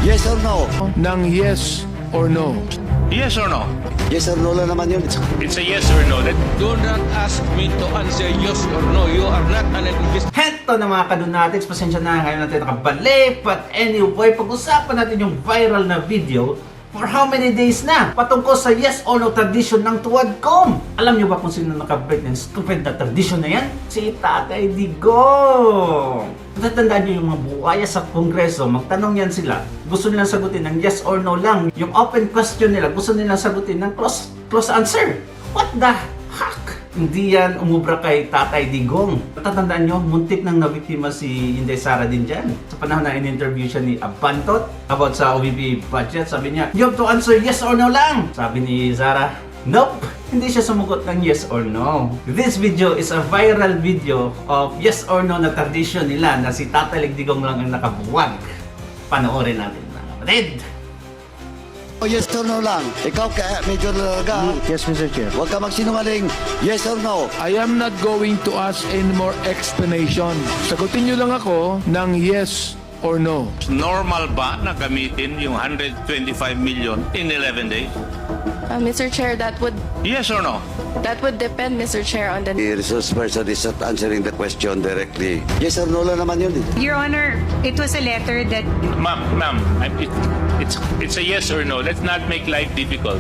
Yes or no? Ng yes or no. Yes or no? Yes or no lang naman yun. It's a yes or no. Do not ask me to answer yes or no. You are not an investigator. Heto na mga kadunatics, pasensya na ngayon natin nakabalik. But anyway, pag-usapan natin yung viral na video for how many days na patungkol sa yes or no tradition ng Tuwadcom. Alam niyo ba kung sino nakabit ng stupid na tradition na yan? Si Tatay Digong. Natatandaan niyo yung mga buhaya sa Kongreso, magtanong yan sila. Gusto nilang sagutin ng yes or no lang. Yung open question nila, gusto nilang sagutin ng close answer. What the heck? Hindi yan umubra kay Tatay Digong. Natatandaan nyo, muntik nang nabiktima si Inday Sara din dyan. Sa panahon na in-interview siya ni Abantot about sa OVP budget, sabi niya, you have to answer yes or no lang. Sabi ni Sara, nope. Hindi siya sumugot ng yes or no. This video is a viral video of yes or no na tradition nila na si Tatay Digong lang ang nakabuwag. Panoorin natin mga kapatid. O yes or no lang. Ikaw kaya medyo lalaga. Yes, Mr. Chair. Huwag ka magsinungaling. Yes or no? I am not going to ask any more explanation. Sagutin niyo lang ako ng yes or no. Normal ba na gamitin yung 125 million in 11 days? Mr. Chair, that would Yes or no? depend, Mr. Chair, on the The resource person is not answering the question directly. Yes or no lang naman yun. Your Honor, it was a letter that Ma'am, it's a yes or no. Let's not make life difficult.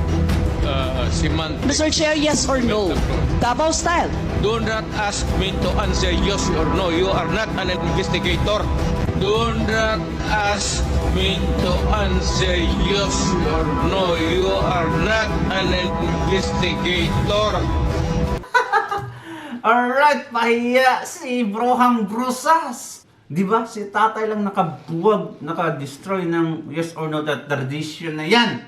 Semantic. Mr. Chair, yes or no? Davao style. Do not ask me to answer yes or no. You are not an investigator. Do not ask me to answer yes or no. You are not an investigator. Alright, pahiya si Brohang Brusas. Di ba? Si tatay lang nakabuwag, naka-destroy ng yes or no that tradition na yan.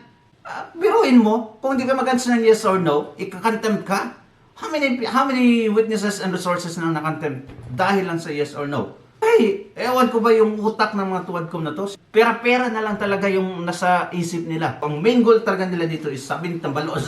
Biruin mo, kung hindi ka mag-answer ng yes or no, ikakontempt ka? How many witnesses and resources na nakontempt dahil lang sa yes or no? Ay, ewan ko ba yung utak ng mga Tuwadcom na to? Pera-pera na lang talaga yung nasa isip nila. Ang main goal talaga nila dito is sabi ni Tambalos,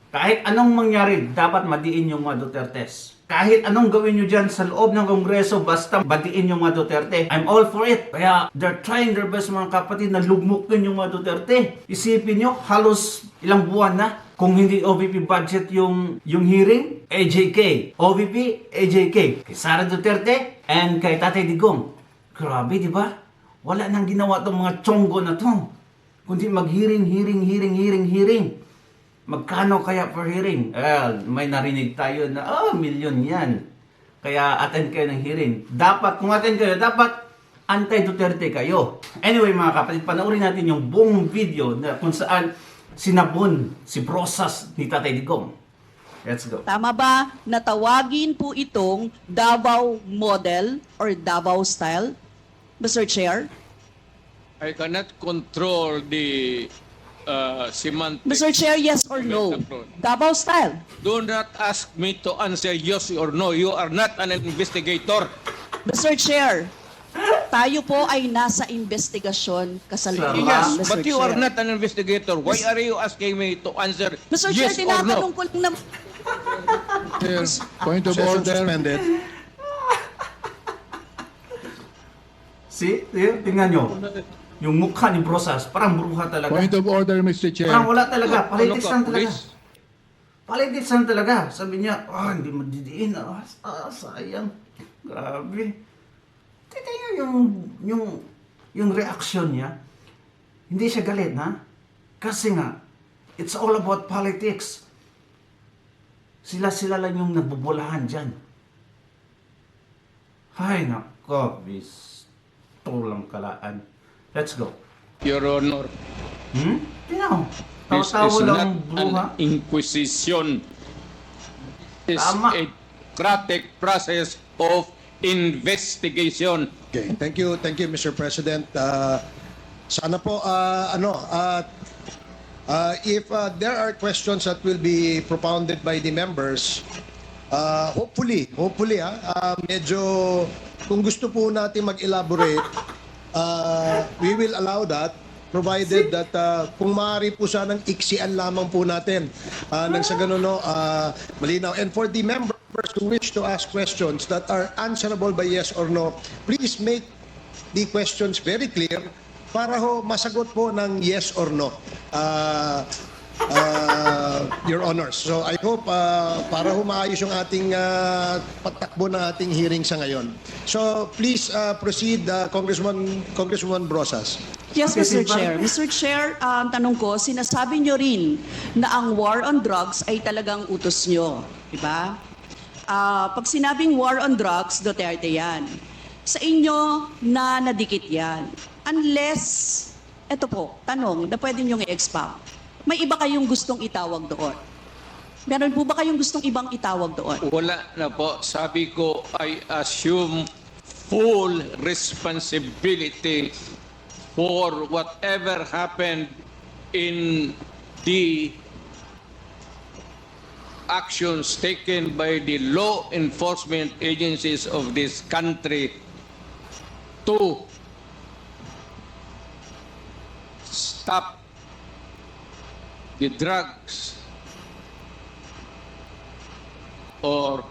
kahit anong mangyari, dapat madiin yung mga Dutertes. Kahit anong gawin nyo dyan sa loob ng Kongreso, basta badiin yung mga Duterte. I'm all for it. Kaya they're trying their best mga kapatid na lugmukin yung mga Duterte. Isipin nyo, halos ilang buwan na. Kung hindi OVP budget yung hearing, AJK. OVP, AJK. Kay Sara Duterte and kay Tatay Digong. Grabe, di ba? Wala nang ginawa tong mga tsonggo na to. Kundi hearing. Magkano kaya per hearing? May narinig tayo na, milyon yan. Kaya attend kayo ng hearing. Dapat, kung attend kayo, dapat anti-Duterte kayo. Anyway mga kapatid, panoorin natin yung buong video na kung saan sinabon si Brosas ni Tatay Digong. Let's go. Tama ba na tawagin po itong Davao model or Davao style, Mr. Chair? I cannot control the semantic. Mr. Chair, yes or no? Davao style. Do not ask me to answer yes or no. You are not an investigator. Mr. Chair, tayo po ay nasa investigasyon kasalukuyan, Yes, Mr. but you Chair. are not an investigator. Why are you asking me to answer Mr. Chair, yes or no? tinatanong ko lang na... Point of order. Suspended. See? Tingnan nyo. Yung mukha ni Brosas, parang bruha talaga. Point of order, Mr. Chair. Parang wala talaga. Politics Ano ka, lang talaga. please? Politics lang talaga. Sabi niya, hindi madidiin. Sayang. Grabe. Tingnan yung reaction niya. Hindi siya galit, ha? Kasi nga, it's all about politics. Sila lang yung nagbubulahan dyan. Hay, nako, tulang kalaan. Let's go. Your Honor, Tingnan. this Tawa-tawa is lang not bruha. an inquisition. It's Tama. a democratic process of investigation. Okay, thank you, Mr. President. Sana po, if there are questions that will be propounded by the members, hopefully, medyo, kung gusto po natin mag-elaborate, we will allow that, provided that kung maaari po sanang iksian lamang po natin nang sa ganun, malinaw. And for the members who wish to ask questions that are answerable by yes or no, please make the questions very clear para ho masagot po ng yes or no. Your Honors. So I hope para ho maayos yung ating patakbo ng ating hearing sa ngayon. So please proceed, Congresswoman Brosas. Yes, Mr. Chair. Mr. Chair, tanong ko, sinasabi nyo rin na ang war on drugs ay talagang utos nyo. Diba? Pag sinabing war on drugs, Duterte yan. Sa inyo na nadikit yan. Unless, eto po, tanong na pwede nyo i-expound. May iba kayong gustong itawag doon? Meron po ba kayong gustong ibang itawag doon? Wala na po. Sabi ko, I assume full responsibility for whatever happened in the actions taken by the law enforcement agencies of this country to stop the drugs or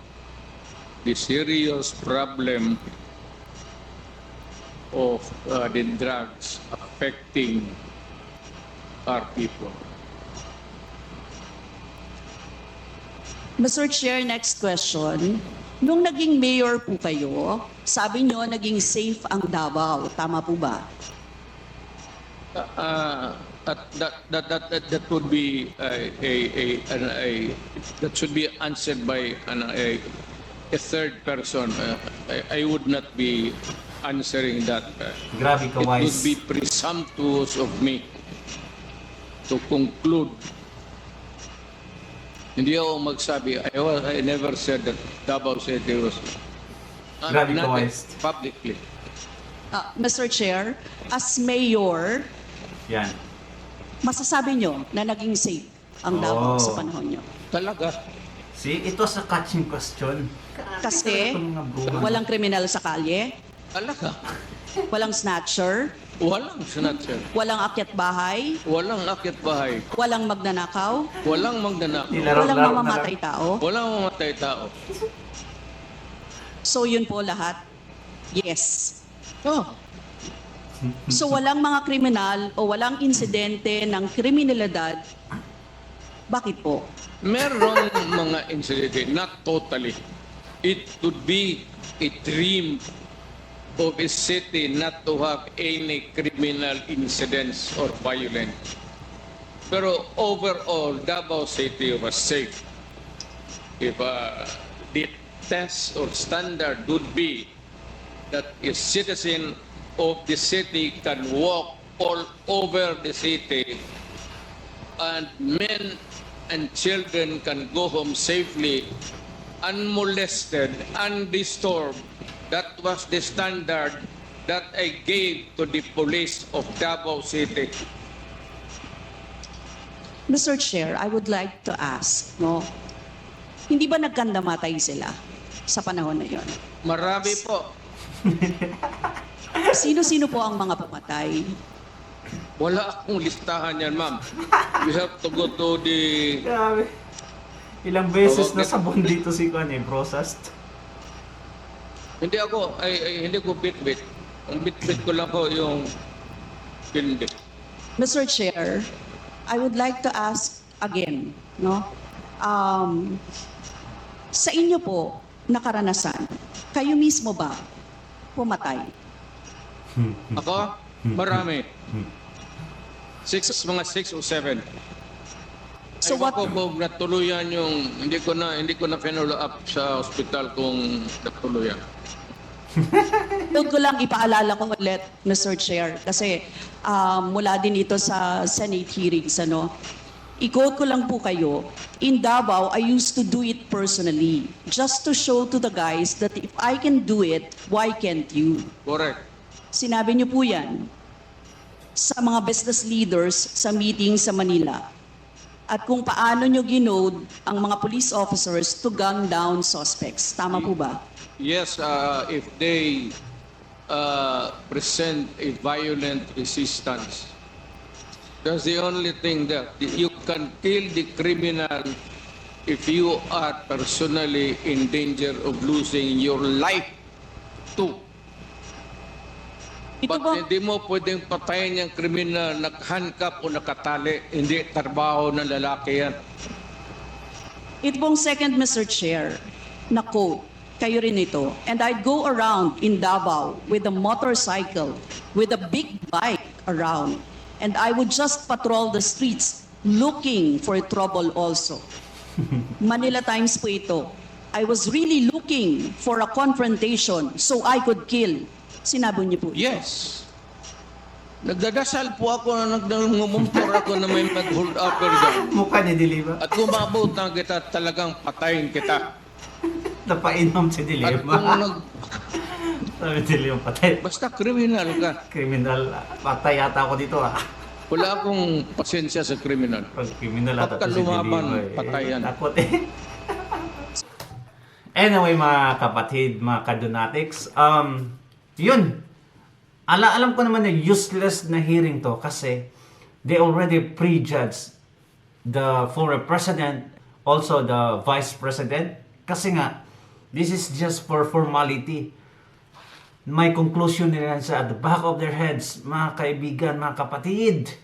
the serious problem of the drugs affecting our people. Mr. Chair, next question. Nung naging mayor po kayo, sabi nyo naging safe ang Davao. Tama po ba? That would be that should be answered by a third person. I would not be answering that. Grabe ka, It would Wise. be presumptuous of me to conclude. Hindi ako magsabi. I never said that Davao City was Grabe ka, not Wise. publicly. Mr. Chair, as mayor, Yan. masasabi nyo na naging safe ang Davao Oh. sa panahon nyo. Talaga. See, ito sa catching question. Kasi walang kriminal sa kalye, Talaga. walang snatcher, Walang snatcher. walang akyat bahay, Walang akyat bahay. walang magnanakaw, Walang magnanakaw. walang mamamatay tao. Walang mamatay tao. So yun po lahat, yes. Oh. So walang mga kriminal o walang insidente ng kriminalidad. Bakit po? Meron mga incident, not totally. It would be a dream of a city not to have any criminal incidents or violence. Pero overall, Davao City was safe. If the test or standard would be that a citizen of the city can walk all over the city and men and children can go home safely, unmolested, undisturbed. That was the standard that I gave to the police of Davao City. Mr. Chair, I would like to ask, no? Hindi ba nagkandamatay sila sa panahon na yon? Marami po. Sino-sino po ang mga pumatay? Wala akong listahan yan, ma'am. You have to go to the... Grabe. Ilang beses na sabon dito si Brosas. Hindi ako, hindi ko bit-bit. Ang bit-bit ko lang po yung hindi. Mr. Chair, I would like to ask again, no? Sa inyo po, nakaranasan, kayo mismo ba pumatay? Ako? Marami. Mga 6 o 7. So Ewan what, ko kung natuluyan yung hindi ko na follow up sa hospital kung natuluyan. huwag ko lang ipaalala ko ulit, Mr. Chair, kasi mula din ito sa Senate hearings, ano? I-quote ko lang po kayo, in Davao, I used to do it personally, just to show to the guys that if I can do it, why can't you? Correct. Sinabi niyo po yan sa mga business leaders sa meeting sa Manila. At kung paano niyo ginode ang mga police officers to gun down suspects. Tama po ba? Yes, if they present a violent resistance, that's the only thing that you can kill the criminal if you are personally in danger of losing your life too. Ito po, Ba't hindi mo pwedeng patayin yung kriminal nakahandcuff o nakatali? Hindi trabaho ng lalaki yan. ito pong second, Mr. Chair, na quote, kayo rin ito. And I'd go around in Davao with a motorcycle, with a big bike around, and I would just patrol the streets looking for trouble also. Manila Times po ito. I was really looking for a confrontation so I could kill. Sinabi niyo po. Yes. Nagdadasal po ako na nagmumumtor ako na may mag-hold upper dyan. Mukha ni Dilima. At kung maabot na kita, talagang patayin kita. Napainom si At Dilima. kung Sabi ni Dilima, patay. basta kriminal ka, Kriminal. Patay yata ako dito wala akong pasensya sa kriminal. Pag kriminal ata Pagka to si lumaban, Dilima. patayan. Takot Anyway, mga kapatid, mga kadonatics, yun. Alam ko naman na useless na hearing to kasi they already prejudged the former president, also the vice president. Kasi nga, this is just for formality. May conclusion nila sa at the back of their heads, mga kaibigan, mga kapatid.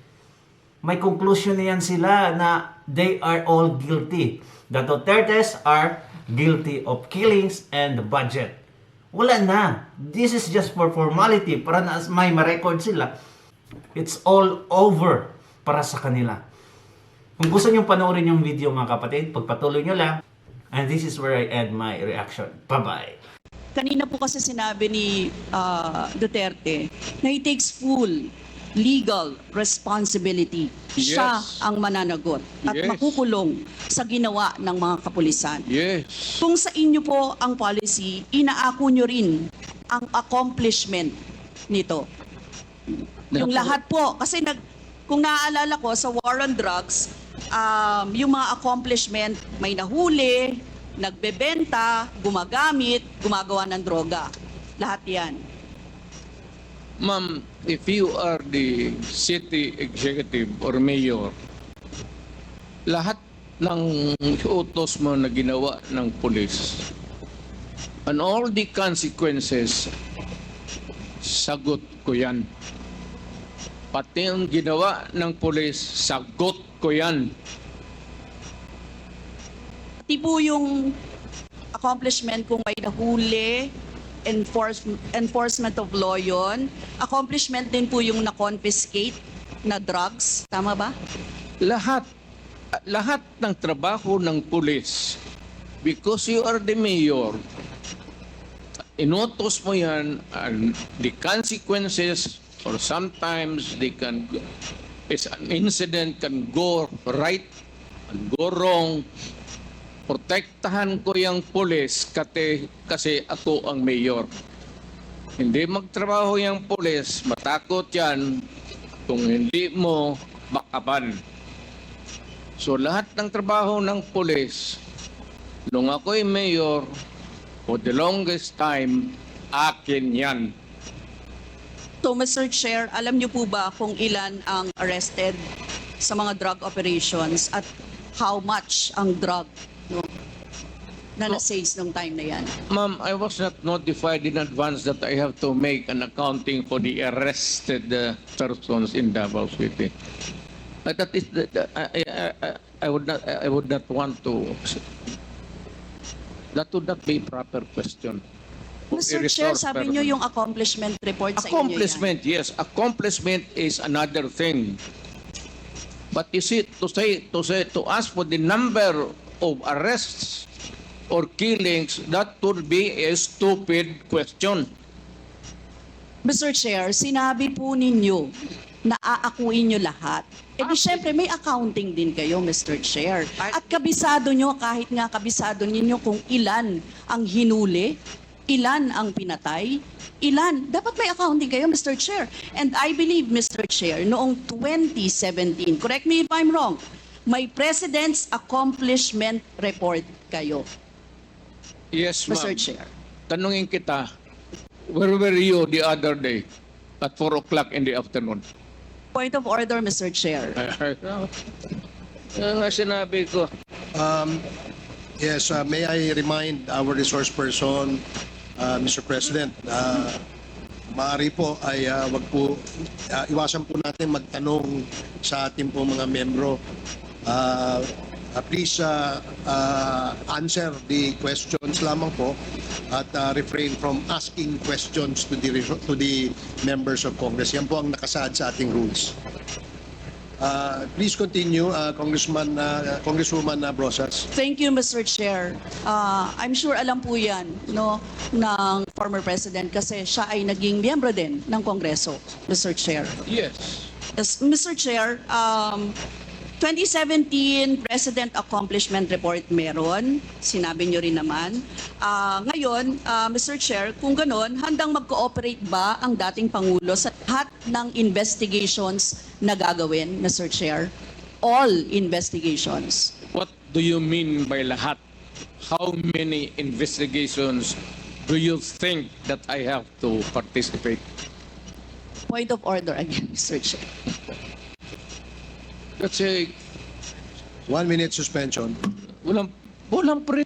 May conclusion niyan sila na they are all guilty. The Dutertes are guilty of killings and the budget. Wala na. This is just for formality para na may ma-record sila. It's all over para sa kanila. Kung gusto nyo panoorin yung video mga kapatid, pagpatuloy nyo lang. And this is where I end my reaction. Bye-bye. Kanina po kasi sinabi ni Duterte na he takes full legal responsibility. Siya Yes. ang mananagot at Yes. makukulong sa ginawa ng mga kapulisan. Yes. Kung sa inyo po ang policy, inaako nyo rin ang accomplishment nito. Yung lahat po, kasi kung naaalala ko sa war on drugs, yung mga accomplishment, may nahuli, nagbebenta, gumagamit, gumagawa ng droga. Lahat yan. Ma'am, if you are the city executive or mayor, lahat ng utos mo na ginawa ng pulis, and all the consequences, sagot ko yan. Pati ang ginawa ng pulis, sagot ko yan. Pati po yung accomplishment kung may nahuli, enforcement of law yun. Accomplishment din po yung na-confiscate na drugs. Tama ba? Lahat ng trabaho ng pulis, because you are the mayor, inutos mo yan, and the consequences, or sometimes an incident can go right and go wrong. Protektahan ko yung pulis kasi ako ang mayor. Hindi magtrabaho yung pulis, matakot yan kung hindi mo makaban. So lahat ng trabaho ng pulis, nung ako'y mayor, for the longest time, akin yan. So, Mr. Chair, alam niyo po ba kung ilan ang arrested sa mga drug operations at how much ang drug na na-seize nung time na yan? Ma'am, I was not notified in advance that I have to make an accounting for the arrested persons in Davao City. But that is I would not want to. That would not be a proper question. Mr. Chair, sabi niyo yung accomplishment report sa inyo yan. Accomplishment, yes. Accomplishment is another thing. But you see, to ask for the number of arrests or killings, that would be a stupid question. Mr. Chair, sinabi po ninyo na aakuin nyo lahat. E di syempre may accounting din kayo, Mr. Chair. At kabisado nyo, kahit nga kabisado ninyo kung ilan ang hinuli, ilan ang pinatay, ilan. Dapat may accounting kayo, Mr. Chair. And I believe, Mr. Chair, noong 2017, correct me if I'm wrong, may President's Accomplishment Report kayo, Yes, ma'am. Mr. Chair. Tanungin kita, where were you the other day at 4 o'clock in the afternoon? Point of order, Mr. Chair. Yan nga sinabi ko. Yes, may I remind our resource person, Mr. President, maaari po ay wag po, iwasan po natin magtanong sa ating po mga membro. Please answer the questions lamang po at refrain from asking questions to the members of Congress. Yan po ang nakasaad sa ating rules. Please continue, Congresswoman Brosas. Thank you, Mr. Chair. I'm sure alam po yan, no, ng former President kasi siya ay naging miyembro din ng Kongreso, Mr. Chair. Yes. Yes, Mr. Chair, 2017 President Accomplishment Report meron, sinabi nyo rin naman. Ngayon, Mr. Chair, kung ganon, handang mag-cooperate ba ang dating Pangulo sa lahat ng investigations na gagawin, Mr. Chair? All investigations. What do you mean by lahat? How many investigations do you think that I have to participate? Point of order again, Mr. Chair. Kasi 1 minute suspension. walang pre.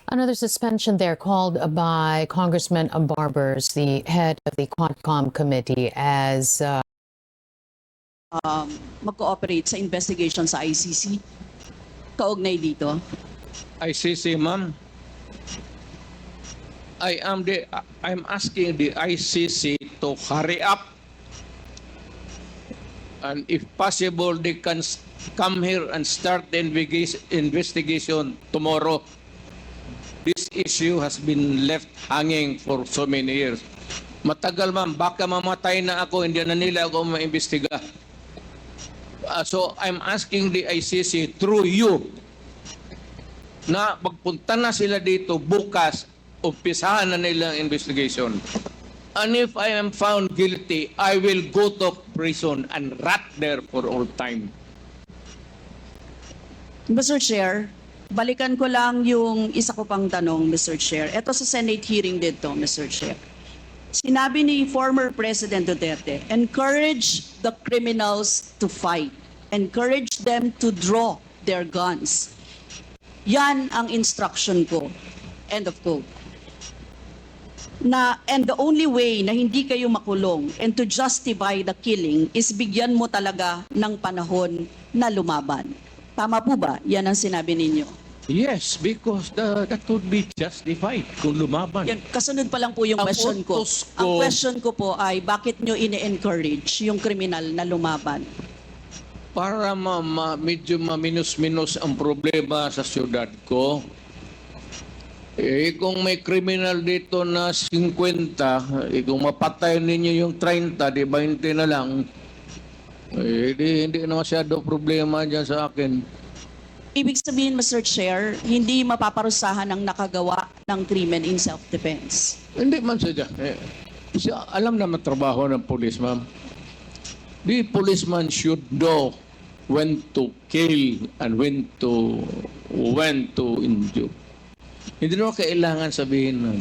Another suspension there called by Congressman Barbers, the head of the Quadcom committee, as Mag-cooperate sa investigation sa ICC. Kaugnay dito. ICC, ma'am. I'm asking the ICC to hurry up, and if possible, they can come here and start the investigation tomorrow. This issue has been left hanging for so many years. Matagal, ma'am. Baka mamatay na ako, hindi na nila ako maimbestiga. So I'm asking the ICC through you na magpunta na sila dito bukas, umpisahan na nila ang investigation. And if I am found guilty, I will go to prison and rot there for all time. Mr. Chair, balikan ko lang yung isa ko pang tanong, Mr. Chair. Ito sa Senate hearing dito, Mr. Chair. Sinabi ni former President Duterte, encourage the criminals to fight. Encourage them to draw their guns. Yan ang instruction ko. End of quote. And the only way na hindi kayo makulong and to justify the killing is bigyan mo talaga ng panahon na lumaban. Tama po ba? Yan ang sinabi ninyo. Yes, because that would be justified kung lumaban. Yan, kasunod pa lang po yung Ang question ko. utos ko- Ang question ko po ay bakit nyo ini-encourage yung kriminal na lumaban? Para medyo maminus-minus ang problema sa syudad ko. Kung may criminal dito na 50, kung mapatay ninyo yung 30, di 20 na lang, hindi na masyado problema dyan sa akin. Ibig sabihin, Mr. Chair, hindi mapaparusahan ang nakagawa ng krimen in self-defense. Hindi man siya dyan. Siya, alam naman trabaho ng police, ma'am. The policeman should know when to kill and when to injure. Hindi naman kailangan sabihin nun.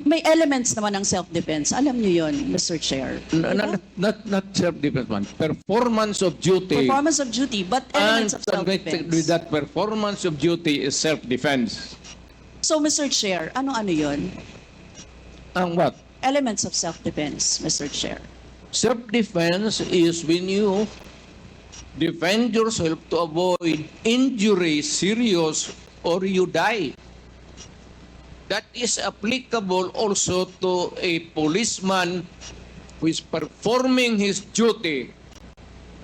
May elements naman ng self-defense. Alam niyo yon, Mr. Chair. Not self-defense, man. Performance of duty. Performance of duty, but And elements of connected with self-defense. that performance of duty is self-defense. So, Mr. Chair, ano yon? Ang what? Elements of self-defense, Mr. Chair. Self-defense is when you defend yourself to avoid injury, serious, or you die. That is applicable also to a policeman who is performing his duty,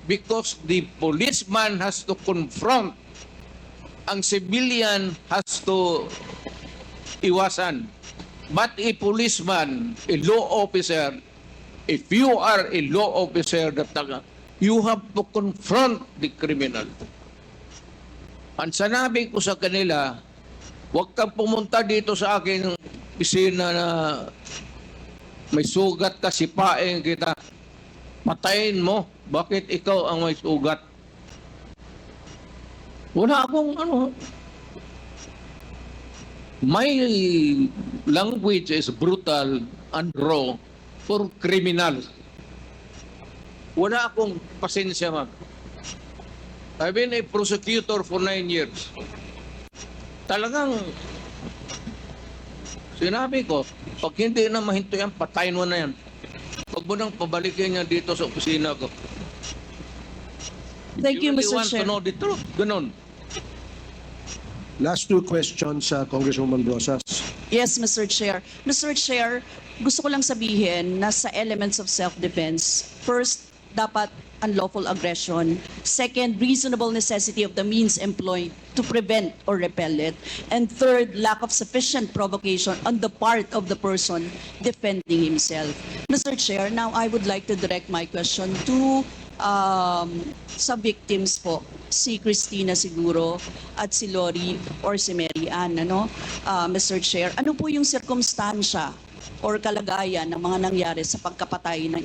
because the policeman has to confront, ang civilian has to iwasan. But a policeman, a law officer, if you are a law officer, you have to confront the criminal. Ang sanabi ko sa kanila, huwag kang pumunta dito sa akin ng pisina na may sugat ka, sipain kita. Patayin mo. Bakit ikaw ang may sugat? Wala akong My language is brutal and raw for criminals. Wala akong pasensya, ma'am. I've been a prosecutor for 9 years. talagang sinabi ko, pag hindi na mahinto yan, patayin mo na yan. Huwag mo nang pabalikin niya dito sa opisina ko. Thank you, really Mr. want Chair. to know the truth. Ganon. Last two questions, Congresswoman Rosas. Yes, Mr. Chair. Mr. Chair, gusto ko lang sabihin na sa elements of self-defense, first, dapat unlawful aggression. Second, reasonable necessity of the means employed to prevent or repel it. And third, lack of sufficient provocation on the part of the person defending himself. Mr. Chair, now I would like to direct my question to sa victims po, si Christina siguro at si Lori or si Mary Ann, ano? Mr. Chair, ano po yung sirkumstansya or kalagayan ng mga nangyari sa pagkapatay ng